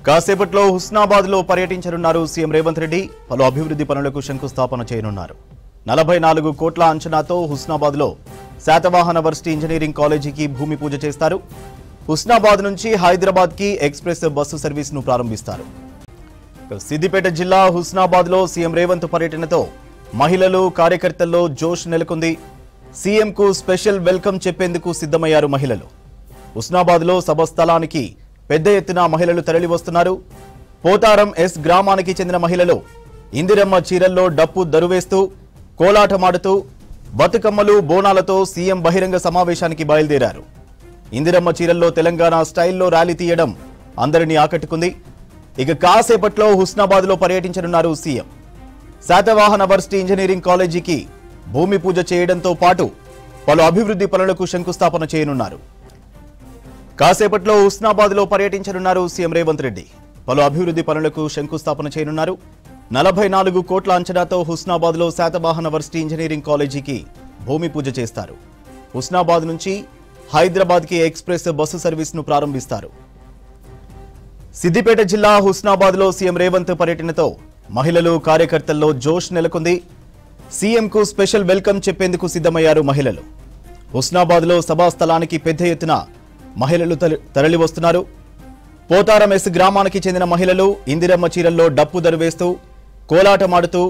కాసేపట్లో హుస్నాబాద్లో పర్యటించనున్నారు సీఎం రేవంత్ రెడ్డి. పలు అభివృద్ధి పనులకు శంకుస్థాపన చేయనున్నారు. 44 కోట్ల అంచనాతో హుస్నాబాద్లో శాతవాహన వర్సిటీ ఇంజనీరింగ్ కాలేజీకి భూమి పూజ చేస్తారు. హుస్నాబాద్ నుంచి హైదరాబాద్కి ఎక్స్ప్రెస్ బస్సు సర్వీస్ను ప్రారంభిస్తారు. సిద్దిపేట జిల్లా హుస్నాబాద్లో సీఎం రేవంత్ పర్యటనతో మహిళలు కార్యకర్తల్లో జోష్ నెలకొంది. సీఎంకు స్పెషల్ వెల్కమ్ చెప్పేందుకు సిద్ధమయ్యారు మహిళలు. హుస్నాబాద్లో సభ స్థలానికి పెద్ద ఎత్తున మహిళలు తరలివస్తున్నారు. పోతారం ఎస్ గ్రామానికి చెందిన మహిళలు ఇందిరమ్మ చీరల్లో డప్పు దరువేస్తూ కోలాటమాడుతూ బతుకమ్మలు బోనాలతో సీఎం బహిరంగ సమావేశానికి బయలుదేరారు. ఇందిరమ్మ చీరల్లో తెలంగాణ స్టైల్లో ర్యాలీ తీయడం అందరినీ ఆకట్టుకుంది. ఇక కాసేపట్లో హుస్నాబాద్లో పర్యటించనున్నారు సీఎం. శాతవాహన వర్సిటీ ఇంజనీరింగ్ కాలేజీకి భూమి పూజ చేయడంతో పాటు పలు అభివృద్ధి పనులకు శంకుస్థాపన చేయనున్నారు. కాసేపట్లో హుస్నాబాద్లో పర్యటించనున్నారు సీఎం రేవంత్ రెడ్డి. పలు అభివృద్ధి పనులకు శంకుస్థాపన చేయనున్నారు. 44 కోట్ల అంచనాతో హుస్నాబాద్లో శాతవాహన వర్సిటీ ఇంజనీరింగ్ కాలేజీకి భూమి పూజ చేస్తారు. హుస్నాబాద్ నుంచి హైదరాబాద్కి ఎక్స్ప్రెస్ బస్సు సర్వీస్ను ప్రారంభిస్తారు. సిద్దిపేట జిల్లా హుస్నాబాద్లో సీఎం రేవంత్ పర్యటనతో మహిళలు కార్యకర్తల్లో జోష్ నెలకొంది. సీఎంకు స్పెషల్ వెల్కమ్ చెప్పేందుకు సిద్ధమయ్యారు మహిళలు. హుస్నాబాద్లో సభా స్థలానికి పెద్ద ఎత్తున మహిళలు తరలివస్తున్నారు. పోతారం ఎస్ గ్రామానికి చెందిన మహిళలు ఇందిరమ్మ చీరల్లో డప్పు దరువేస్తూ కోలాటమాడుతూ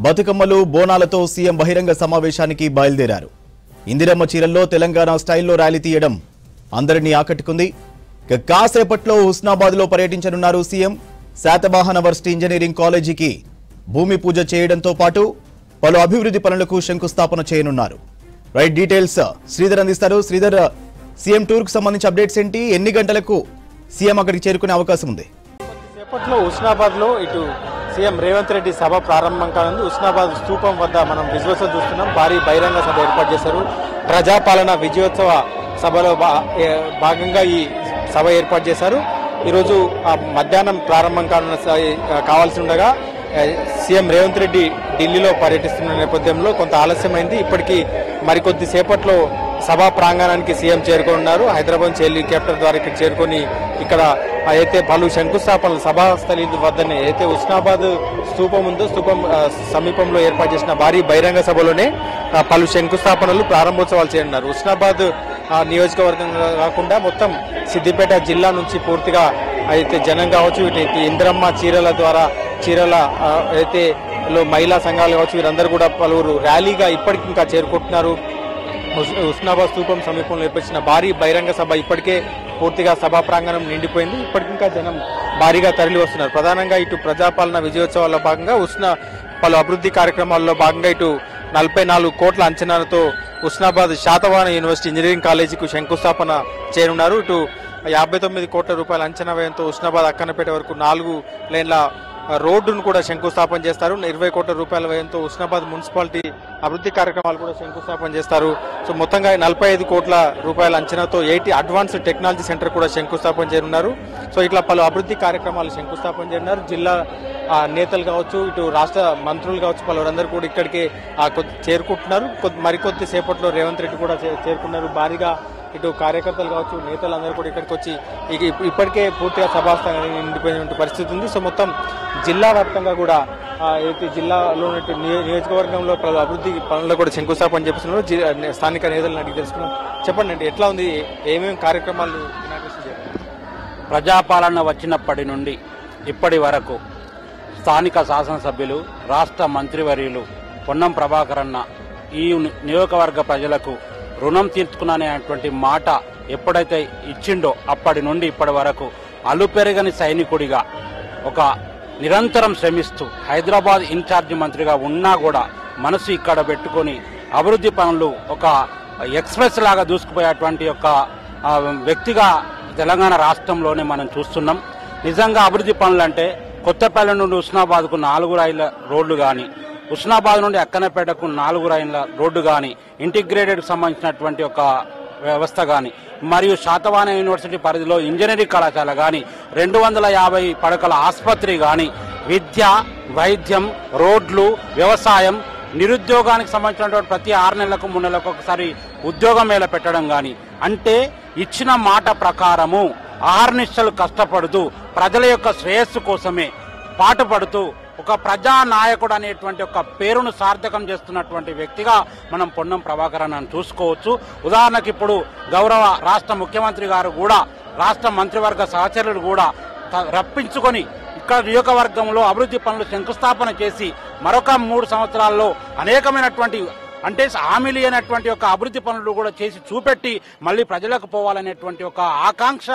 బతుకమ్మలు బోనాలతో సీఎం బహిరంగ సమావేశానికి బయలుదేరారు. ఇందిరమ్మ చీరల్లో తెలంగాణ స్టైల్లో ర్యాలీ తీయడం అందరినీ ఆకట్టుకుంది. కాసేపట్లో హుస్నాబాద్లో పర్యటించనున్నారు సీఎం. శాతవాహన వర్సిటీ ఇంజనీరింగ్ కాలేజీకి భూమి పూజ చేయడంతో పాటు పలు అభివృద్ధి పనులకు శంకుస్థాపన చేయనున్నారు. రైట్, డీటెయిల్స్ శ్రీధర్ అందిస్తారు. శ్రీధర్, సీఎం టూర్ కు సంబంధించి అప్డేట్స్ ఏంటి? ఎన్ని గంటలకు సీఎం అక్కడికి చేరుకునే అవకాశం ఉంది? కొద్దిసేపట్లో హుస్నాబాద్ లో ఇటు సీఎం రేవంత్ రెడ్డి సభ ప్రారంభం కానుంది. హుస్నాబాద్ స్తూపం వద్ద మనం విజువల్స్ చూస్తున్నాం. భారీ బహిరంగ సభ ఏర్పాటు చేశారు. ప్రజాపాలన విజయోత్సవ సభలో భాగంగా ఈ సభ ఏర్పాటు చేశారు. ఈరోజు మధ్యాహ్నం ప్రారంభం కావాల్సి ఉండగా సీఎం రేవంత్ రెడ్డి ఢిల్లీలో పర్యటిస్తున్న నేపథ్యంలో కొంత ఆలస్యమైంది. ఇప్పటికీ మరికొద్ది సేపట్లో సభా ప్రాంగణానికి సీఎం చేరుకున్నారు. హైదరాబాద్ నుంచి హెలికాప్టర్ ద్వారా ఇక్కడ చేరుకొని ఇక్కడ అయితే పలు శంకుస్థాపనలు సభాస్థలి వద్దనే అయితే హుస్నాబాద్ స్తూపం ఉందో స్తూపం సమీపంలో ఏర్పాటు చేసిన భారీ బహిరంగ సభలోనే పలు శంకుస్థాపనలు ప్రారంభోత్సవాలు చేయనున్నారు. హుస్నాబాద్ నియోజకవర్గం కాకుండా మొత్తం సిద్దిపేట జిల్లా నుంచి పూర్తిగా అయితే జనం కావచ్చు, ఇటు ఇందిరమ్మ చీరల ద్వారా చీరల అయితే మహిళా సంఘాలు కావచ్చు, వీరందరూ కూడా పలువురు ర్యాలీగా ఇప్పటికి ఇంకా చేరుకుంటున్నారు. హుస్నాబాద్ స్తూపం సమీపంలో ఏర్పరిచిన భారీ బహిరంగ సభ ఇప్పటికే పూర్తిగా సభా ప్రాంగణం నిండిపోయింది. ఇప్పటికింకా జనం భారీగా తరలి వస్తున్నారు. ప్రధానంగా ఇటు ప్రజాపాలన విజయోత్సవాల్లో భాగంగా పలు అభివృద్ధి కార్యక్రమాల్లో భాగంగా ఇటు 44 కోట్ల అంచనాలతో హుస్నాబాద్ శాతవాహన యూనివర్సిటీ ఇంజనీరింగ్ కాలేజీకి శంకుస్థాపన చేయనున్నారు. ఇటు 59 కోట్ల రూపాయల అంచనా వ్యయంతో హుస్నాబాద్ అక్కన్నపేట వరకు 4 లేన్ల రోడ్డును కూడా శంకుస్థాపన చేస్తారు. 20 కోట్ల రూపాయల వ్యయంతో హుస్నాబాద్ మున్సిపాలిటీ అభివృద్ధి కార్యక్రమాలు కూడా శంకుస్థాపన చేస్తారు. సో మొత్తంగా 45 కోట్ల రూపాయల అంచనాతో 80 అడ్వాన్స్డ్ టెక్నాలజీ సెంటర్ కూడా శంకుస్థాపన చేయనున్నారు. సో ఇట్లా పలు అభివృద్ధి కార్యక్రమాలు శంకుస్థాపన చేయనున్నారు. జిల్లా నేతలు కావచ్చు, ఇటు రాష్ట్ర మంత్రులు కావచ్చు, పలువురందరూ కూడా ఇక్కడికి చేరుకుంటున్నారు. మరికొద్ది సేపట్లో రేవంత్ రెడ్డి కూడా చేరుకున్నారు. భారీగా ఇటు కార్యకర్తలు కావచ్చు, నేతలందరూ కూడా ఇక్కడికి వచ్చి ఇప్పటికే పూర్తిగా సభాస్థానం నిండిపోయిన పరిస్థితి ఉంది. సో మొత్తం జిల్లా వ్యాప్తంగా కూడా అయితే జిల్లాలో నియోజకవర్గంలో అభివృద్ధి పనుల్లో కూడా శంకుస్థాపన చేస్తున్నారు. స్థానిక నేతలను అడిగి తెలుసుకున్నాం. చెప్పండి అండి, ఎట్లా ఉంది, ఏమేమి కార్యక్రమాలు? ప్రజాపాలన వచ్చినప్పటి నుండి ఇప్పటి వరకు స్థానిక శాసనసభ్యులు, రాష్ట్ర మంత్రివర్యులు పొన్నం ప్రభాకర్ అన్న ఈ నియోజకవర్గ ప్రజలకు రుణం తీర్చుకున్నానేటువంటి మాట ఎప్పుడైతే ఇచ్చిండో అప్పటి నుండి ఇప్పటి వరకు అలుపెరగని సైనికుడిగా ఒక నిరంతరం శ్రమిస్తూ హైదరాబాద్ ఇన్ఛార్జి మంత్రిగా ఉన్నా కూడా మనసు ఇక్కడ పెట్టుకొని అభివృద్ధి పనులు ఒక ఎక్స్ప్రెస్ లాగా దూసుకుపోయేటువంటి ఒక వ్యక్తిగా తెలంగాణ రాష్ట్రంలోనే మనం చూస్తున్నాం. నిజంగా అభివృద్ధి పనులు అంటే కొత్తపల్లి నుండి హుస్నాబాద్కు 4 రైళ్ల రోడ్లు కానీ, హుస్నాబాద్ నుండి అక్కన్నపేటకు 4 రైళ్ల రోడ్డు కానీ, ఇంటిగ్రేటెడ్కి సంబంధించినటువంటి ఒక వ్యవస్థ కానీ, మరియు శాతవాహన యూనివర్సిటీ పరిధిలో ఇంజనీరింగ్ కళాశాల కానీ, 250 పడకల ఆసుపత్రి కానీ, విద్య, వైద్యం, రోడ్లు, వ్యవసాయం, నిరుద్యోగానికి సంబంధించినటువంటి ప్రతి 6 నెలలకు 3 నెలలకు ఒకసారి ఉద్యోగ మేళ పెట్టడం కానీ, అంటే ఇచ్చిన మాట ప్రకారము ఆహర్నిశలు కష్టపడుతూ ప్రజల యొక్క శ్రేయస్సు కోసమే పాటుపడుతూ ఒక ప్రజానాయకుడు అనేటువంటి ఒక పేరును సార్థకం చేస్తున్నటువంటి వ్యక్తిగా మనం పొన్నం ప్రభాకర్ అన్నను చూసుకోవచ్చు. ఉదాహరణకు ఇప్పుడు గౌరవ రాష్ట్ర ముఖ్యమంత్రి గారు కూడా రాష్ట్ర మంత్రివర్గ సహచరులు కూడా రప్పించుకొని ఇక్కడ నియోజకవర్గంలో అభివృద్ధి పనులు శంకుస్థాపన చేసి మరొక 3 సంవత్సరాల్లో అనేకమైనటువంటి అంటే హామీలు అయినటువంటి ఒక అభివృద్ధి పనులు కూడా చేసి చూపెట్టి మళ్ళీ ప్రజలకు పోవాలనేటువంటి ఒక ఆకాంక్ష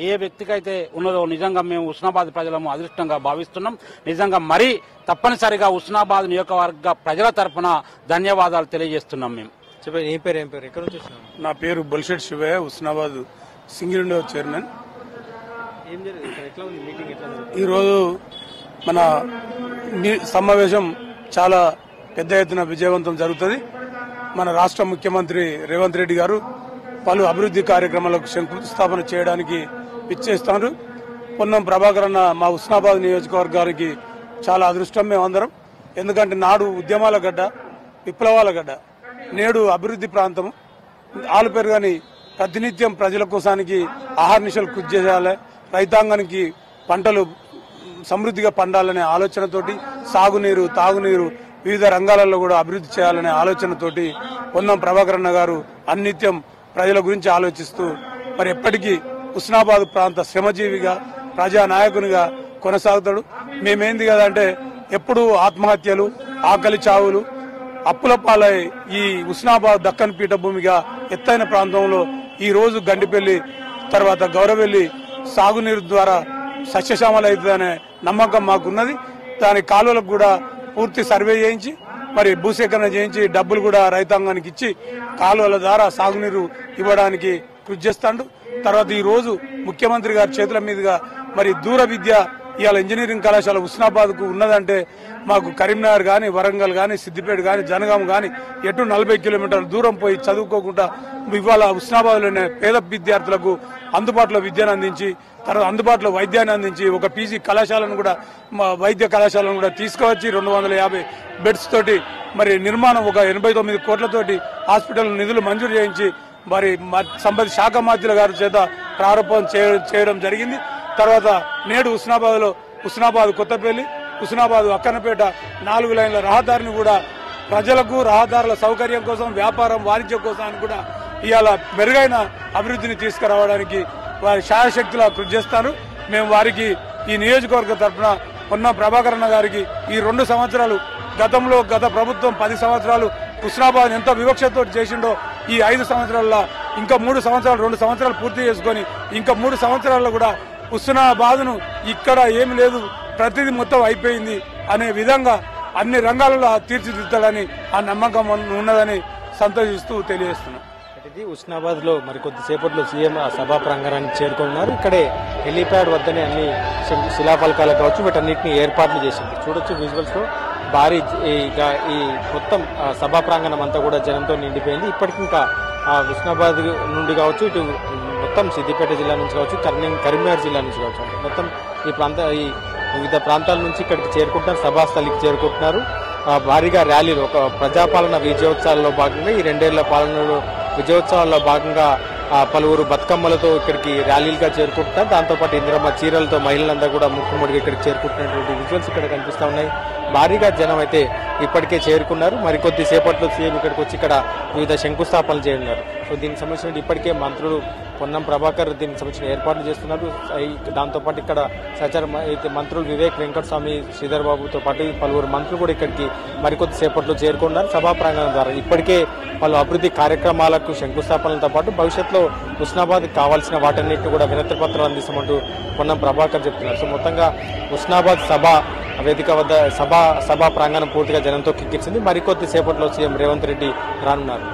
ఏ వ్యక్తికైతే ఉన్నదో నిజంగా మేము హుస్నాబాద్ ప్రజలము అదృష్టంగా భావిస్తున్నాం. నిజంగా మరీ తప్పనిసరిగా హుస్నాబాద్ నియోజకవర్గ ప్రజల తరఫున ధన్యవాదాలు తెలియజేస్తున్నాం. మేము చెప్పండి, ఏం పేరు ఎక్కడి నుంచి వచ్చినాం? నా పేరు Bolisetti Shivayya, Husnabad single window chairman. ఏం జరిగింది? ఎట్లా ఉంది మీటింగ్? ఎట్లా జరిగింది? ఈరోజు మన సమావేశం చాలా పెద్ద ఎత్తున విజయవంతం జరుగుతుంది. మన రాష్ట్ర ముఖ్యమంత్రి రేవంత్ రెడ్డి గారు పలు అభివృద్ధి కార్యక్రమాలకు శంకుస్థాపన చేయడానికి ఇచ్చేస్తున్నారు. పొన్నం ప్రభాకర్ అన్న మా హుస్నాబాద్ నియోజకవర్గానికి చాలా అదృష్టం మేమందరం. ఎందుకంటే నాడు ఉద్యమాల గడ్డ, విప్లవాల గడ్డ, నేడు అభివృద్ధి ప్రాంతం. ఆలుపెరుగని ప్రతినిత్యం ప్రజల కోసానికి ఆహార్నిశలు కృషి చేయాలి, రైతాంగానికి పంటలు సమృద్ధిగా పండాలనే ఆలోచనతోటి సాగునీరు, తాగునీరు వివిధ రంగాలలో కూడా అభివృద్ధి చేయాలనే ఆలోచనతోటి పొన్నం ప్రభాకర్ అన్న గారు అన్నిత్యం ప్రజల గురించి ఆలోచిస్తూ మరి ఎప్పటికీ హుస్నాబాద్ ప్రాంత శ్రమజీవిగా ప్రజానాయకునిగా కొనసాగుతాడు. మేమేంది కదా అంటే ఎప్పుడూ ఆత్మహత్యలు, ఆకలి చావులు, అప్పుల పాలై ఈ హుస్నాబాద్ దక్కన్ పీఠభూమిగా ఎత్తైన ప్రాంతంలో ఈ రోజు గండిపల్లి తర్వాత గౌరవెల్లి సాగునీరు ద్వారా సస్యశ్యామలవుతుందనే నమ్మకం మాకున్నది. దాని కాలువలకు కూడా పూర్తి సర్వే చేయించి మరి భూసేకరణ చేయించి డబ్బులు కూడా రైతాంగానికి ఇచ్చి కాలువల ద్వారా సాగునీరు ఇవ్వడానికి కృషి చేస్తాడు. తర్వాత ఈ రోజు ముఖ్యమంత్రి గారి చేతుల మీదుగా మరి దూర విద్య ఇవాళ ఇంజనీరింగ్ కళాశాల హుస్నాబాద్ కు ఉన్నదంటే మాకు కరీంనగర్ గాని, వరంగల్ గాని, సిద్దిపేట గాని, జనగాం గాని ఎటు 40 కిలోమీటర్ల దూరం పోయి చదువుకోకుండా ఇవాళ హుస్నాబాద్ లోనే పేద విద్యార్థులకు అందుబాటులో విద్యను అందించి తర్వాత అందుబాటులో వైద్యాన్ని అందించి ఒక పీజీ కళాశాలను కూడా వైద్య కళాశాలను కూడా తీసుకువచ్చి 250 బెడ్స్ తోటి మరి నిర్మాణం ఒక 89 కోట్లతోటి హాస్పిటల్ నిధులు మంజూరు చేయించి మరి సంబంధిత శాఖ మంత్రుల గారి చేత ప్రారంభం చేయడం జరిగింది. తర్వాత నేడు హుస్నాబాద్ కొత్తపల్లి, హుస్నాబాద్ అక్కన్నపేట 4 లైన్ల రహదారిని కూడా ప్రజలకు రహదారుల సౌకర్యం కోసం, వ్యాపారం వాణిజ్యం కోసానికి కూడా ఇవాళ మెరుగైన అభివృద్ధిని తీసుకురావడానికి వారి శాయశక్తిలా కృషి చేస్తారు. మేము వారికి ఈ నియోజకవర్గ తరఫున పొన్నం ప్రభాకర్ అన్న గారికి ఈ 2 సంవత్సరాలు గత ప్రభుత్వం 10 సంవత్సరాలు హుస్నాబాద్ ఎంత వివక్షతో చేసిండో ఈ 5 సంవత్సరాల్లో ఇంకా 3 సంవత్సరాలు 2 సంవత్సరాలు పూర్తి చేసుకుని ఇంకా 3 సంవత్సరాల్లో కూడా హుస్నాబాద్ను ఇక్కడ ఏమి లేదు ప్రతిదీ మొత్తం అయిపోయింది అనే విధంగా అన్ని రంగాలలో తీర్చిదిద్దాలని ఆ నమ్మకం ఉన్నదని సంతోషిస్తూ తెలియజేస్తున్నాం. హుస్నాబాద్ లో మరి కొద్దిసేపట్లో సీఎం సభా ప్రాంగణానికి చేరుకున్నారు. ఇక్కడే హెలీప్యాడ్ వద్దనే అన్ని శిలాఫలకాలు కావచ్చు వీటన్నిటిని ఏర్పాట్లు చేసింది. చూడొచ్చు విజువల్స్ లో భారీ ఈ మొత్తం సభా ప్రాంగణం అంతా కూడా జనంతో నిండిపోయింది. ఇప్పటికి ఇంకా హుస్నాబాద్ నుండి కావచ్చు, ఇటు మొత్తం సిద్దిపేట జిల్లా నుంచి కావచ్చు, కరీంనగర్ జిల్లా నుంచి కావచ్చు, అంటే మొత్తం ఈ వివిధ ప్రాంతాల నుంచి ఇక్కడికి చేరుకుంటున్నారు, సభాస్థలికి చేరుకుంటున్నారు. భారీగా ర్యాలీలు ఒక ప్రజాపాలన విజయోత్సవాల్లో భాగంగా ఈ 2 ఏళ్ల పాలనలో విజయోత్సవాల్లో భాగంగా పలువురు బతుకమ్మలతో ఇక్కడికి ర్యాలీలుగా చేరుకుంటున్నారు. దాంతోపాటు ఇందిరమ్మ చీరలతో మహిళలందరూ కూడా ముక్కుముడిగా ఇక్కడికి చేరుకుంటున్నటువంటి విజువల్స్ ఇక్కడ కనిపిస్తూ ఉన్నాయి. భారీగా జనం అయితే ఇప్పటికే చేరుకున్నారు. మరికొద్ది సేపట్లో సీఎం ఇక్కడికి వచ్చి ఇక్కడ వివిధ శంకుస్థాపనలు చేయనున్నారు. సో దీనికి సంబంధించిన ఇప్పటికే మంత్రులు పొన్నం ప్రభాకర్ దీనికి సంబంధించిన ఏర్పాట్లు చేస్తున్నారు. దాంతోపాటు ఇక్కడ సహచార మంత్రులు వివేక్ వెంకటస్వామి, శ్రీధర్ బాబుతో పాటు పలువురు మంత్రులు కూడా ఇక్కడికి మరికొద్ది సేపట్లో చేరుకున్నారు. సభా ప్రాంగణం ద్వారా ఇప్పటికే పలు అభివృద్ధి కార్యక్రమాలకు శంకుస్థాపనలతో పాటు భవిష్యత్తులో హుస్నాబాద్ కావాల్సిన వాటన్నిటిని కూడా వినతి పత్రాలు అందిస్తామంటూ పొన్నం ప్రభాకర్ చెప్తున్నారు. సో మొత్తంగా హుస్నాబాద్ వేదిక వద్ద సభా ప్రాంగణం పూర్తిగా జనంతో కిక్కించింది. మరికొద్ది సేపట్లో సీఎం రేవంత్ రెడ్డి రానున్నారు.